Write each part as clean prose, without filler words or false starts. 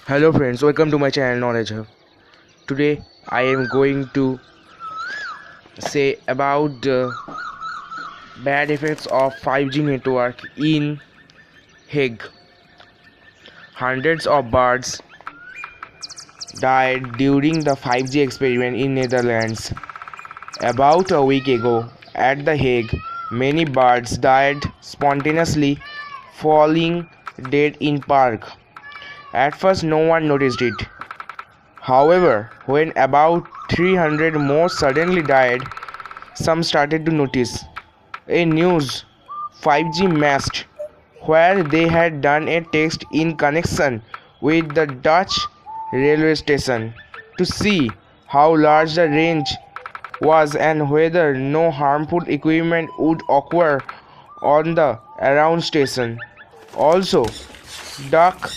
Hello friends, welcome to my channel Knowledge Hub. Today I am going to say about the bad effects of 5G network in Hague. Hundreds of birds died during the 5G experiment in Netherlands. About a week ago at The Hague, many birds died spontaneously, falling dead in park. At first no one noticed it. However, when about 300 more suddenly died, some started to notice. A news 5G mast where they had done a test in connection with the Dutch railway station to see how large the range was and whether no harmful equipment would occur on the around station. Also, duck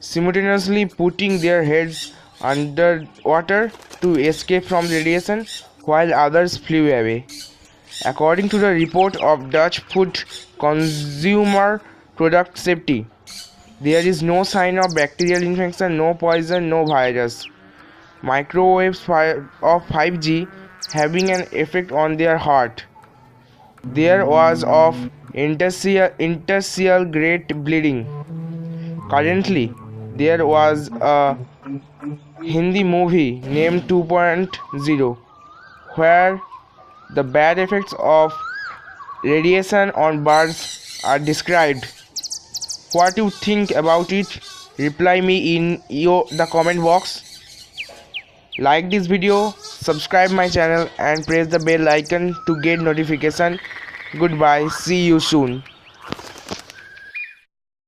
simultaneously putting their heads underwater to escape from radiation while others flew away. According to the report of Dutch Food Consumer Product Safety, there is no sign of bacterial infection, no poison, no virus. Microwaves of 5G having an effect on their heart. There was of interstitial great bleeding. Currently, there was a Hindi movie named 2.0 where the bad effects of radiation on birds are described. What you think about it? Reply me in the comment box. Like this video, subscribe my channel and press the bell icon to get notification. Goodbye, see you soon.